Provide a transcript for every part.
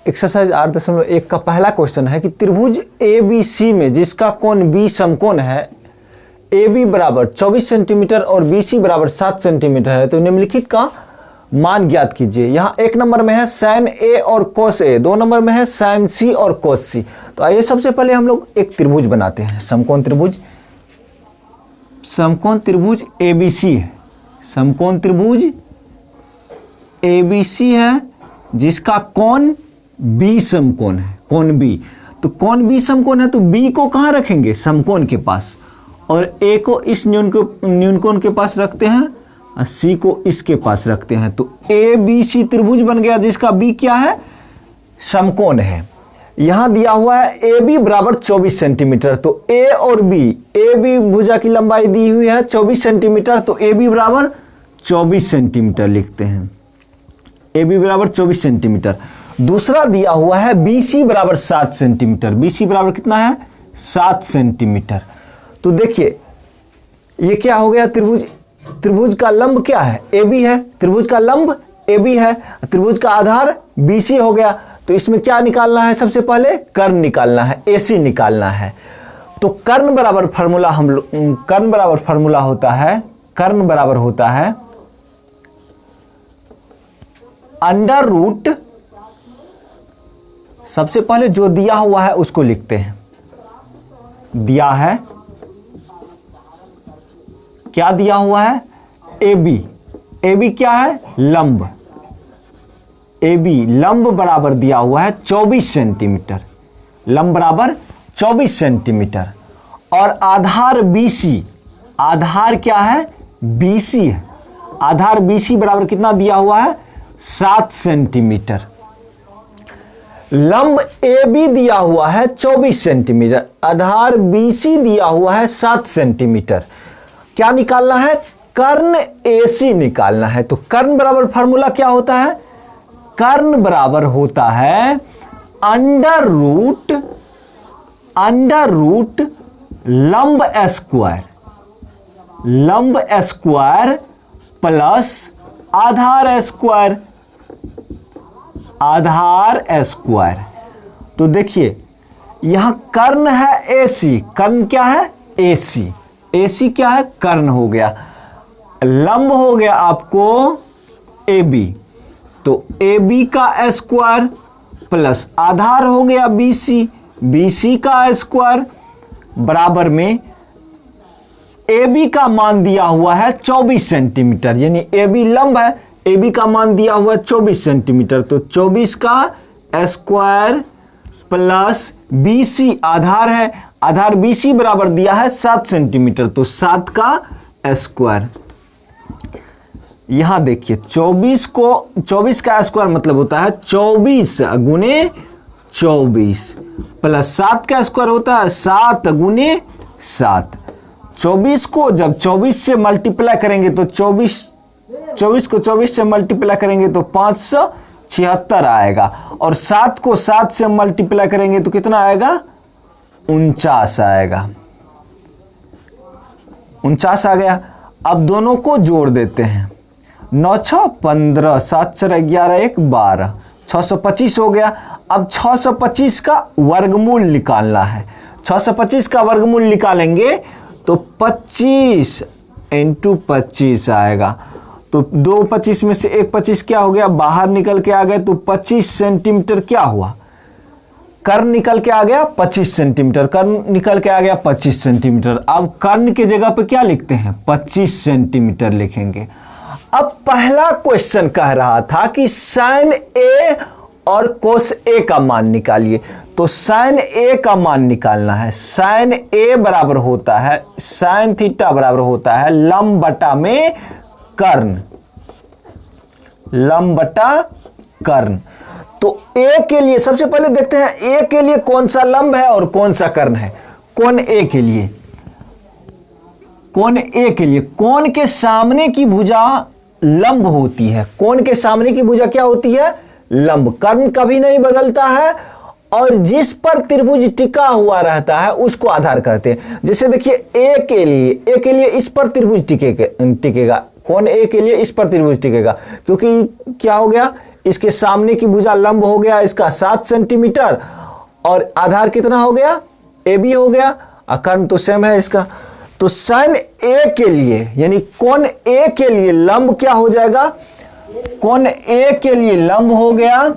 Exercise 8.1 का पहला question है कि त्रिभुज ABC में जिसका कोण B समकोण है, AB बराबर 24 सेंटीमीटर और BC बराबर 7 सेंटीमीटर है, तो निम्नलिखित का मान ज्ञात कीजिए। यहाँ 1 नंबर में है sin A और cos A, 2 नंबर में है sin C और cos C। तो आइए सबसे पहले हम लोग एक त्रिभुज बनाते हैं, समकोण त्रिभुज ABC है, समकोण त्रिभुज ABC है जिसका कोण B समकोण है, कोण B। तो कोण B समकोण है तो B को कहाँ रखेंगे? समकोण के पास, और A को इस न्यूनकोण के पास रखते हैं और C को इसके पास रखते हैं। तो ABC त्रिभुज बन गया जिसका B क्या है? समकोण है। यहां दिया हुआ है AB बराबर 24 सेंटीमीटर, तो A और B, AB भुजा की लंबाई दी हुई है 24 सेंटीमीटर, तो AB बराबर 24 सेंटीमीटर लिखते हैं, AB बराबर 24 सेंटीमीटर। दूसरा दिया हुआ है BC बराबर 7 सेंटीमीटर, BC बराबर कितना है? 7 सेंटीमीटर। तो देखिए ये क्या हो गया? त्रिभुज का लंब क्या है? AB है, त्रिभुज का लंब AB है, त्रिभुज का आधार BC हो गया। तो इसमें क्या निकालना है? सबसे पहले कर्ण निकालना है, AC निकालना है। तो कर्ण बराबर फार्मूला होता है अंडर रूट, सबसे पहले जो दिया हुआ है उसको लिखते हैं। दिया है, क्या दिया हुआ है? AB क्या है? लंब। AB लंब बराबर दिया हुआ है 24 सेंटीमीटर, लंब बराबर 24 सेंटीमीटर। और आधार BC, आधार क्या है? BC है, आधार BC बराबर कितना दिया हुआ है? 7 सेंटीमीटर। लंब AB दिया हुआ है 24 सेंटीमीटर, आधार BC दिया हुआ है 7 सेंटीमीटर। क्या निकालना है? कर्ण AC निकालना है। तो कर्ण बराबर फार्मूला क्या होता है? कर्ण बराबर होता है अंडर रूट लंब स्क्वायर प्लस आधार स्क्वायर। तो देखिए यहां कर्ण है AC, कर्ण क्या है? AC क्या है? कर्ण हो गया। लंब हो गया आपको AB, तो AB का स्क्वायर प्लस आधार हो गया BC का स्क्वायर बराबर में AB का मान दिया हुआ है 24 सेंटीमीटर, यानी AB लंब है, AB का मान दिया हुआ है 24 सेंटीमीटर। तो 24 का स्क्वायर प्लस BC आधार है, आधार BC बराबर दिया है 7 सेंटीमीटर, तो 7 का स्क्वायर। यहां देखिए 24 का स्क्वायर मतलब होता है 24 गुने 24 प्लस 7 का स्क्वायर होता है 7 गुने 7। 24 को जब 24 से मल्टीप्लाई करेंगे तो 24 को 24 से मल्टीप्लाई करेंगे तो 576 आएगा, और 7 को 7 से मल्टीप्लाई करेंगे तो कितना आएगा? 49 आएगा, 49 आ गया। अब दोनों को जोड़ देते हैं, 9 6 15, 7 4 11 1 12, 625 हो गया। अब 625 का वर्गमूल निकालना है। 625 का वर्गमूल निकालेंगे तो 25 × 25 आएगा। तो 2 25 में से 1 25 क्या हो गया? बाहर निकल के आ गए, तो 25 सेंटीमीटर क्या हुआ? कर्ण निकल के आ गया 25 सेंटीमीटर, कर्ण निकल के आ गया 25 सेंटीमीटर। अब कर्ण के जगह पे क्या लिखते हैं? 25 सेंटीमीटर लिखेंगे। अब पहला क्वेश्चन कह रहा था कि sin A और cos A का मान निकालिए, तो sin A का मान निकालना है। sin A बराबर होता है, sin थीटा बराबर होता है लंब बटा में कर्ण, लंब बटा कर्ण। तो A के लिए सबसे पहले देखते हैं A के लिए कौन सा लंब है और कौन सा कर्ण है। कोण A के लिए, कोण A के लिए कोण के सामने की भुजा लंब होती है, कोण के सामने की भुजा क्या होती है? लंब। कर्ण कभी नहीं बदलता है, और जिस पर त्रिभुज टिका हुआ रहता है उसको आधार कहते हैं। जैसे देखिए A के लिए इस पर त्रिभुज टिकेगा, कोण A के लिए इस पर त्रिभुज टिकेगा, क्योंकि क्या हो गया? इसके सामने की भुजा लंब हो गया इसका 7 सेंटीमीटर, और आधार कितना हो गया, ए बी हो गया, और कर्ण तो सेम है इसका। तो साइन ए के लिए यानी कोण ए के लिए लंब क्या हो जाएगा, कोण ए के लिए लंब हो गया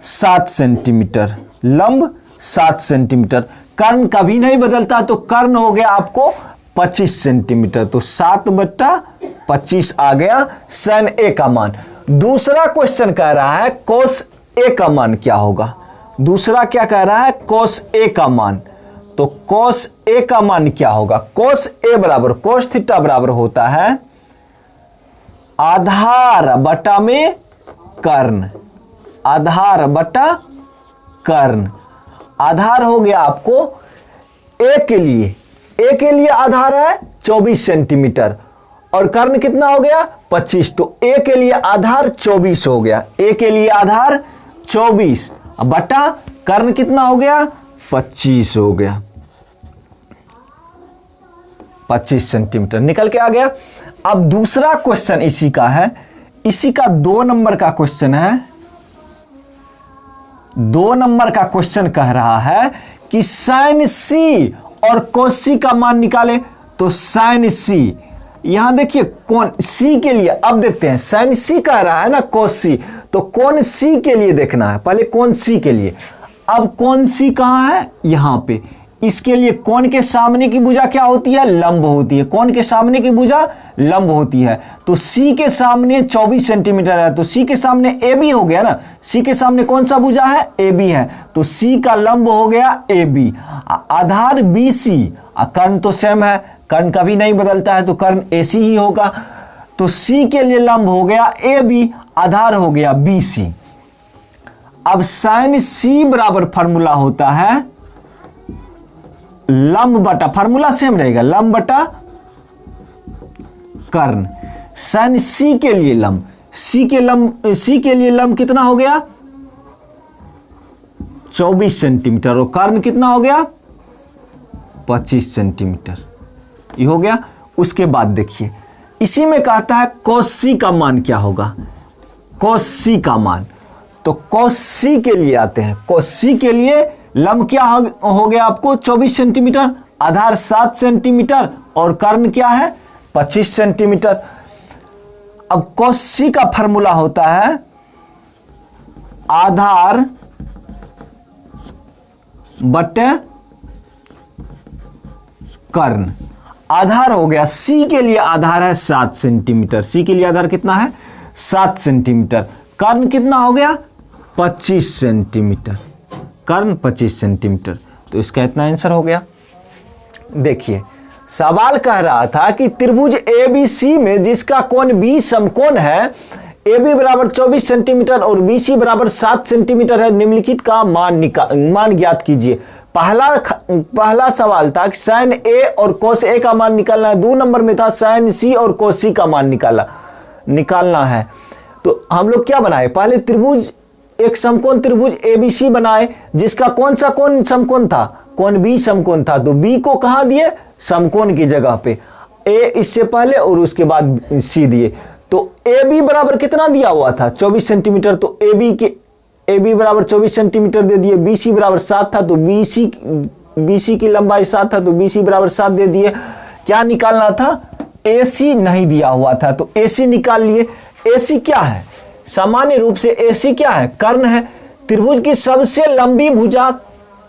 7 सेंटीमीटर, लंब 7 सेंटीमीटर। कर्ण कभी नहीं बदलता, तो कर्ण हो गया आपको 25 सेंटीमीटर, तो 7/25 आ गया साइन ए का मान। दूसरा क्वेश्चन कह रहा है कोस ए का मान क्या होगा, दूसरा क्या कह रहा है, कोस ए का मान। तो कोस ए का मान क्या होगा, कोस ए बराबर कोस थीटा बराबर होता है आधार बटा में कर्ण, आधार बटा कर्ण। आधार हो गया आपको ए के लिए, ए के लिए आधार है 24 सेंटीमीटर और कर्ण कितना हो गया 25, तो ए के लिए आधार 24 हो गया, ए के लिए आधार 24 बटा कर्ण कितना हो गया 25 हो गया, 25 सेंटीमीटर निकल के आ गया। अब दूसरा क्वेश्चन इसी का है, इसी का 2 नंबर का क्वेश्चन है, 2 नंबर का क्वेश्चन कह रहा है कि साइन सी और कोस सी का मान निकाले। तो साइन सी, यहां देखिए कौन सी के लिए, अब देखते हैं साइन सी कह रहा है ना कोस सी, तो कौन सी के लिए देखना है, पहले कौन सी के लिए। अब कौन सी कहां है, यहां पे, इसके लिए कोण के सामने की भुजा क्या होती है, लंब होती है, कोण के सामने की भुजा लंब होती है। तो सी के सामने 24 सेंटीमीटर है, तो सी के सामने ए बी हो गया ना, सी के सामने कौन सा भुजा है, ए बी है, तो सी का लंब हो गया ए बी, आधार बी सी, कर्ण तो सेम है, कर्ण कभी नहीं बदलता है, तो कर्ण ए सी ही होगा। तो सी के लिए लंब हो गया ए बी, आधार हो गया बी सी। अब साइन सी बराबर फॉर्मूला होता है लंब बटा, फार्मूला सेम रहेगा, लंब बटा कर्ण। साइन सी के लिए लंब, सी के लिए लंब कितना हो गया 24 सेंटीमीटर और कर्ण कितना हो गया 25 सेंटीमीटर, ये हो गया। उसके बाद देखिए इसी में कहता है कोस सी का मान क्या होगा, कोस सी का मान। तो कोस सी के लिए आते हैं, कोस सी के लिए लंब क्या हो गया आपको 24 सेंटीमीटर, आधार 7 सेंटीमीटर और कर्ण क्या है 25 सेंटीमीटर। अब कोस सी का फॉर्मूला होता है आधार बटे कर्ण। आधार हो गया, सी के लिए आधार है 7 सेंटीमीटर, सी के लिए आधार कितना है 7 सेंटीमीटर, कर्ण कितना हो गया 25 सेंटीमीटर, कर्ण 25 सेंटीमीटर। तो इसका इतना आंसर हो गया। देखिए सवाल कह रहा था कि त्रिभुज एबीसी में जिसका कोण बी समकोण है, ए बी बराबर 24 सेंटीमीटर और बी सी बराबर 7 सेंटीमीटर है, निम्नलिखित का मान ज्ञात कीजिए। पहला सवाल था कि साइन ए और कोस ए का मान निकालना है, 2 नंबर में था साइन सी और कोस सी का मान निकालना है। तो हम लोग क्या बनाए, पहले त्रिभुज एक समकोण त्रिभुज एबीसी बनाए जिसका कौन सा कोण समकोण था, कोण बी समकोण था, तो बी को कहां दिए समकोण की जगह पे, ए इससे पहले और उसके बाद सी दिए। तो ए बी बराबर कितना दिया हुआ था 24 सेंटीमीटर, तो ए बी बराबर 24 सेंटीमीटर दे दिए, बी सी बराबर 7 था, तो बी सी की लंबाई 7 था, तो बी सी बराबर 7 दे दिए। क्या निकालना था, ए सी नहीं दिया हुआ था, तो ए सी निकाल लिए। ए सी क्या है, सामान्य रूप से ए सी क्या है, कर्ण है। त्रिभुज की सबसे लंबी भुजा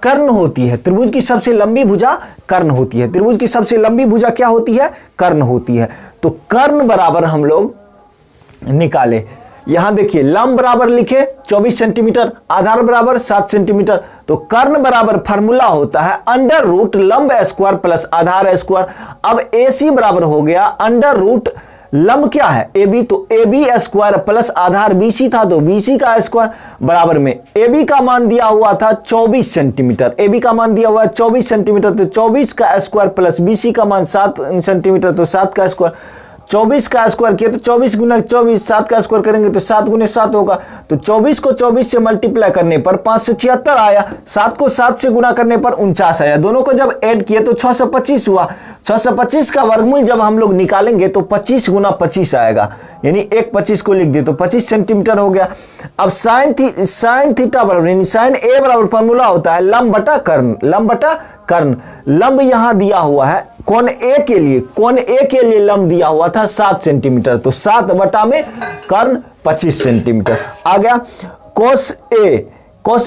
कर्ण होती है, त्रिभुज की सबसे लंबी भुजा कर्ण होती है, त्रिभुज की सबसे लंबी भुजा क्या होती है, कर्ण होती है। तो कर्ण बराबर हम लोग निकाले, यहां देखिए लंब बराबर लिखे 24 सेंटीमीटर, आधार बराबर 7 सेंटीमीटर, तो कर्ण बराबर फार्मूला होता है अंडर रूट लंब स्क्वायर प्लस आधार स्क्वायर। अब ए सी बराबर हो गया अंडर रूट लंब क्या है ए बी, तो ए बी स्क्वायर प्लस आधार बी सी था, तो बी सी का स्क्वायर बराबर में ए बी का मान दिया हुआ था 24 सेंटीमीटर, ए बी का मान दिया हुआ है 24 सेंटीमीटर, तो 24 का स्क्वायर प्लस बी सी का मान 7 सेंटीमीटर, तो 7 का स्क्वायर, 24 का स्क्वायर किया तो 24 गुना 24, 7 का स्क्वायर करेंगे तो 7 गुने 7 होगा। तो 24 को 24 से मल्टीप्लाई करने पर 5 से 76 आया, 7 को 7 से गुना करने पर 49 आया। दोनों को जब ऐड किए तो 625 हुआ। 625 का वर्गमूल जब हम लोग निकालेंगे तो 25 गुना 25 आएगा, यानी एक 25 को लिख दिए तो 25 सेंटीमीटर हो गया। अब साइन थीटा बराबर, यानी साइन ए बराबर फॉर्मूला होता है लंब बटा कर्ण, लंब बटा कर्ण। लंब यहां दिया हुआ है कोण ए के लिए, कोण ए के लिए लंब दिया हुआ था 7 सेंटीमीटर, तो 7 बटा में कर्ण 25 सेंटीमीटर आ गया। कोस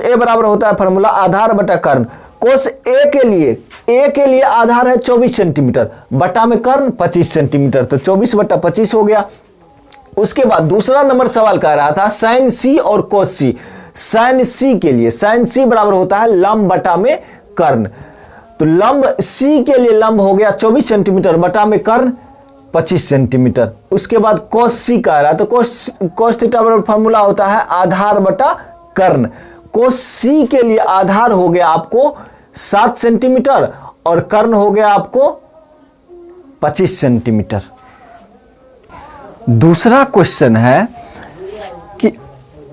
ए बराबर होता है फॉर्मूला आधार बटा कर्ण। कोस ए के लिए आधार है 24 सेंटीमीटर बटा में कर्ण 25 सेंटीमीटर, तो 24 बटा 25 हो गया। उसके बाद दूसरा नंबर सवाल कह रहा था साइन सी और कोस सी। साइन सी के लिए, साइन सी बराबर होता है लंब बटा में कर्ण, तो लंब सी के लिए लंब हो गया 24 सेंटीमीटर बटा में कर्ण 25 सेंटीमीटर। उसके बाद कोस सी कह रहा है तो कोस थीटा बराबर फॉर्मूला होता है आधार बटा कर्ण। कोस सी के लिए आधार हो गया आपको 7 सेंटीमीटर और कर्ण हो गया आपको 25 सेंटीमीटर। दूसरा क्वेश्चन है कि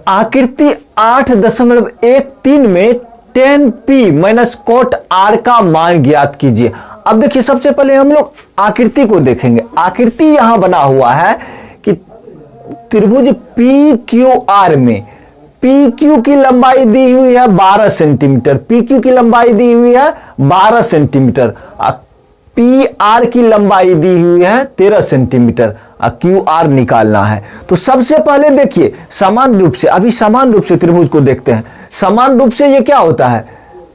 आकृति 8.13 में tan P minus coat R का मान ज्ञात कीजिए। अब देखिए सबसे पहले हम लोग आकृति को देखेंगे। आकृति यहां बना हुआ है कि त्रिभुज PQR में PQ की लंबाई दी हुई है 12 सेंटीमीटर, PQ की लंबाई दी हुई है 12 सेंटीमीटर, PR की लंबाई दी हुई है 13 सेंटीमीटर, QR निकालना है। तो सबसे पहले देखिए समान रूप से, अभी समान रूप से त्रिभुज को देखते हैं। समान रूप से ये क्या होता है,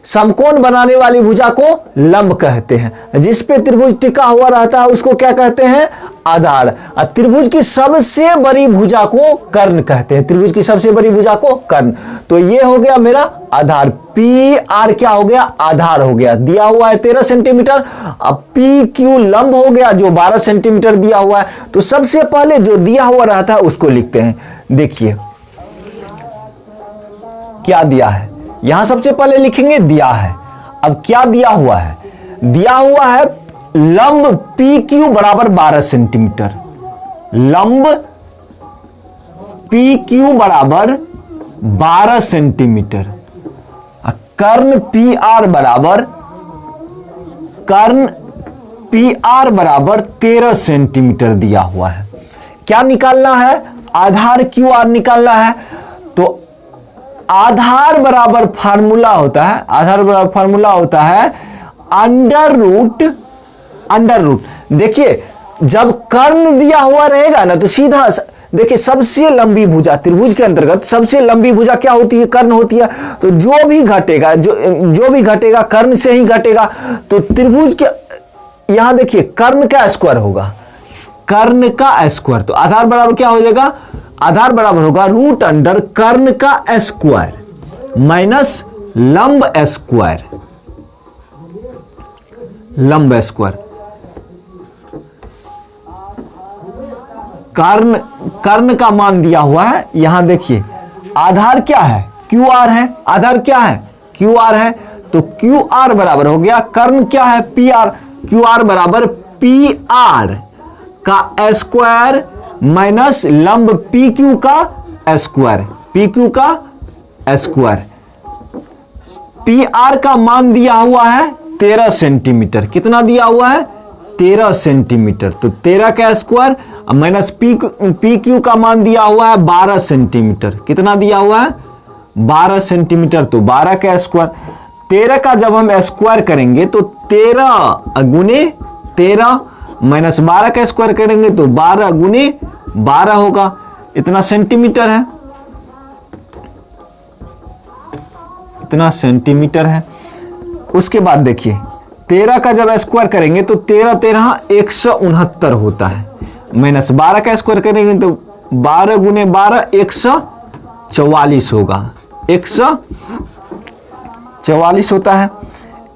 समकोण बनाने वाली भुजा को लंब कहते हैं, जिस पे त्रिभुज टिका हुआ रहता है उसको क्या कहते हैं, आधार। और त्रिभुज की सबसे बड़ी भुजा को कर्ण कहते हैं, त्रिभुज की सबसे बड़ी भुजा को कर्ण। तो ये हो गया मेरा आधार, PR क्या हो गया, आधार हो गया, दिया हुआ है 13 सेंटीमीटर। अब PQ लंब हो गया जो 12 सेंटीमीटर दिया हुआ है। तो सबसे पहले जो दिया हुआ रहता है उसको लिखते हैं। देखिए क्या दिया है, यहां सबसे पहले लिखेंगे दिया है। अब क्या दिया हुआ है, दिया हुआ है लंब PQ बराबर 12 सेंटीमीटर, लंब PQ बराबर 12 सेंटीमीटर, कर्ण PR बराबर 13 सेंटीमीटर दिया हुआ है। क्या निकालना है, आधार QR निकालना है। तो आधार बराबर फार्मूला होता है, आधार बराबर फार्मूला होता है अंडर रूट। देखिए जब कर्ण दिया हुआ रहेगा ना तो सीधा देखिए सबसे लंबी भुजा त्रिभुज के अंतर्गत सबसे लंबी भुजा क्या होती है, कर्ण होती है। तो जो भी घटेगा कर्ण से ही घटेगा। तो त्रिभुज के यहां देखिए कर्ण का स्क्वायर होगा, कर्ण का स्क्वायर, तो आधार बराबर क्या हो जाएगा, आधार बराबर होगा रूट अंडर कर्ण का स्क्वायर माइनस लंब स्क्वायर, लंब स्क्वायर। कर्ण का मान दिया हुआ है, यहां देखिए आधार क्या है, QR है, आधार क्या है, QR है। तो QR बराबर हो गया, कर्ण क्या है, PR, QR बराबर PR का स्क्वायर माइनस लंब PQ का स्क्वायर, PQ का स्क्वायर। PR का मान दिया हुआ है 13 सेंटीमीटर, कितना दिया हुआ है, 13 सेंटीमीटर। तो 13 का स्क्वायर माइनस PQ का मान दिया हुआ है 12 सेंटीमीटर, कितना दिया हुआ है, 12 सेंटीमीटर। तो 12 का स्क्वायर, 13 का जब हम स्क्वायर करेंगे तो 13 गुने 13 माइनस 12 का स्क्वायर करेंगे तो 12 गुने 12 होगा, इतना सेंटीमीटर है, इतना सेंटीमीटर है। उसके बाद देखिए 13 का जब स्क्वायर करेंगे तो 13 13 169 होता है, माइनस 12 का स्क्वायर करेंगे तो 12 गुने 12 144 होगा, 144 होता है।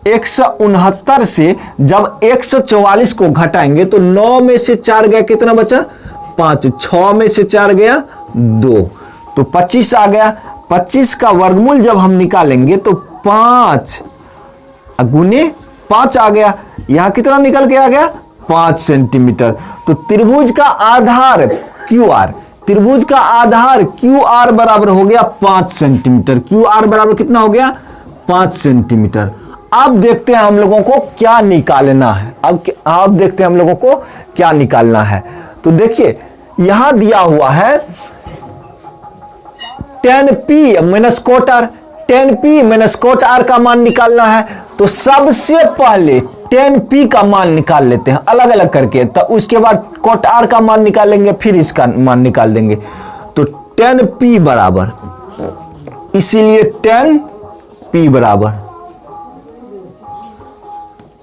169 से जब 144 को घटाएंगे तो 9 में से 4 गया, कितना बचा, 5, 6 में से 4 गया 2, तो 25 आ गया। 25 का वर्गमूल जब हम निकालेंगे तो 5 गुने 5 आ गया, यहां कितना निकल के आ गया, 5 सेंटीमीटर। तो त्रिभुज का आधार क्यू आर, त्रिभुज का आधार क्यू आर बराबर हो गया 5 सेंटीमीटर। क्यू आर बराबर कितना हो गया? 5 सेंटीमीटर। अब देखते हैं हम लोगों को क्या निकालना है। अब देखते हैं हम लोगों को क्या निकालना है। तो देखिए यहां दिया हुआ है tan p minus cot R, tan p minus cot R का मान निकालना है। तो सबसे पहले tan p का मान निकाल लेते हैं अलग अलग करके, तो उसके बाद कोट आर का मान निकालेंगे, फिर इसका मान निकाल देंगे। तो tan p बराबर, इसीलिए tan p बराबर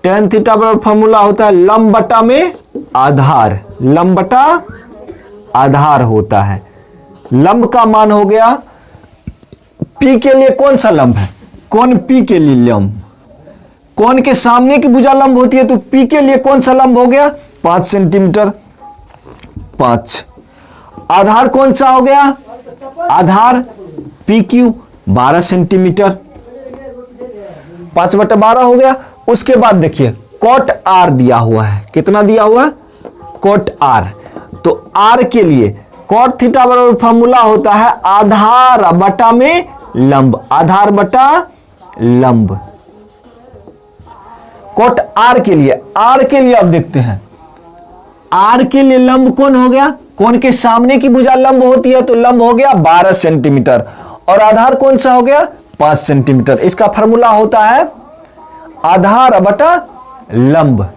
tan थीटा बराबर फॉर्मूला होता है लंब बटा में आधार, लंब बटा आधार होता है। लंब का मान हो गया, P के लिए कौन सा लंब है? कोण P के लिए लंब, कोण के सामने की भुजा लंब होती है, तो P के लिए कौन सा लंब हो गया? 5 सेंटीमीटर। 5 आधार कौन सा हो गया? आधार PQ 12 सेंटीमीटर, 5/12 हो गया। उसके बाद देखिए कोट R दिया हुआ है, कितना दिया हुआ है? Coat R। तो R के लिए कोट थीटा बराबर फॉर्मूला होता है आधार बटा में लंब, आधार बटा लंब। कोट R के लिए, R के लिए अब देखते हैं, R के लिए लंब कौन हो गया? कोण के सामने की भुजा लंब होती है, तो लंब हो गया 12 सेंटीमीटर, और आधार कौन सा हो गया? 5 सेंटीमीटर। इसका फॉर्मूला होता है आधार बटा लंब,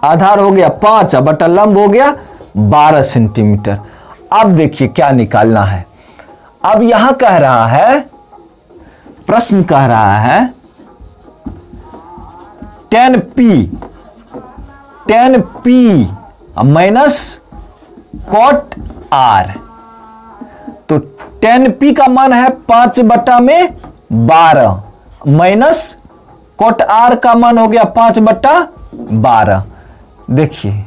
आधार हो गया 5 बटा लंब हो गया 12 सेंटीमीटर। अब देखिए क्या निकालना है। अब यहां कह रहा है, प्रश्न कह रहा है tan p minus coat R। तो tan p का मान है 5/12 माइनस कोट R का मान हो गया 5/12। देखिए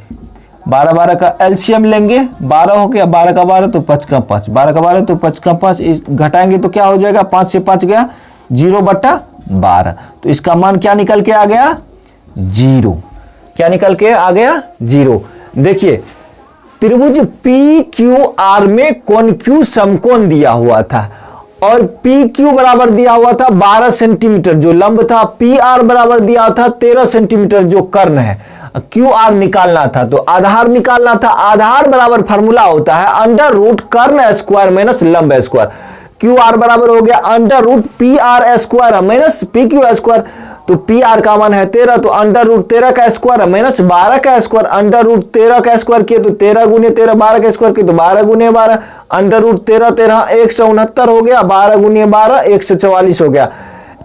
12 का एलसीएम लेंगे, 12 हो गया, 12 का 12 तो 5 का 5, 12 का 12 तो 5 का 5, घटाएंगे तो क्या हो जाएगा? 5 से 5 गया 0/12। तो इसका मान क्या निकल के आ गया? 0। क्या निकल के आ गया? 0। देखिए त्रिभुज PQR में कोण Q समकोण दिया हुआ था, और PQ बराबर दिया हुआ था 12 सेंटीमीटर जो लंब था, PR बराबर दिया था 13 सेंटीमीटर जो कर्ण है। QR निकालना था, तो आधार निकालना था। आधार बराबर फार्मूला होता है अंडर रूट कर्ण स्क्वायर माइनस लंब स्क्वायर। QR बराबर हो गया under root PR square minus PQ square. तो PR का मान है 13, तो अंडर रूट 13 का स्क्वायर माइनस 12 का स्क्वायर, अंडर रूट 13 का स्क्वायर किए तो 13 गुने 13, 12 का स्क्वायर किए तो 12 गुने 12, अंडर रूट 13 13 169 हो गया, 12 गुने 12 144 हो गया।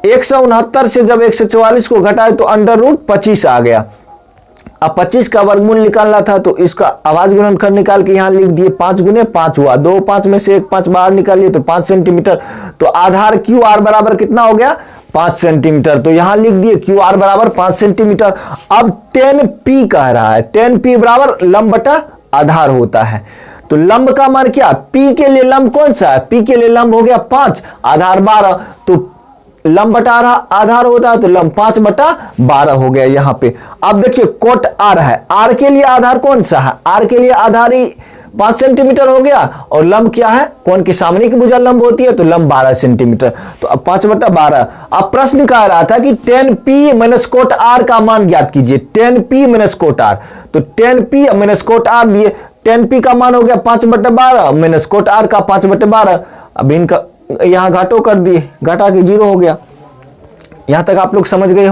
169 से जब 144 को घटाए तो अंडर रूट 25 आ गया। अब 25 का वर्गमूल निकालना था, तो इसका आवाज गुणनखंड निकाल के यहां लिख दिए, 5 गुने 5 हुआ, 2 5 में से 1 5 बाहर निकाल लिए तो 5 सेंटीमीटर। तो आधार QR बराबर कितना हो गया? 5 सेंटीमीटर। तो यहां लिख दिए QR बराबर 5 सेंटीमीटर। अब tan P कह रहा है, tan P बराबर लंब बटा आधार होता है। तो लंब का मान क्या? P के लिए लंब कौन सा है? P के लिए लंब हो गया 5, आधार 12, तो लंब बटा आधार होता है, तो लंब 5/12 हो गया यहां पे। अब देखिए कोट R है, R के लिए आधार कौन सा है? R के लिए आधार ही 5 सेंटीमीटर हो गया, और लंब क्या है? कोण के सामने की भुजा लंब होती है, तो लंब 12 सेंटीमीटर। तो अब 5/12। अब प्रश्न कह रहा था कि tan P minus coat R का मान ज्ञात कीजिए, tan P minus coat R। तो tan P minus coat R दिए, tan P का मान हो गया 5/12 माइनस कोट R का 5/12। अब इनका यहां घाटो कर दिए, घटा के 0 हो गया। यहां तक आप लोग समझ गए हो।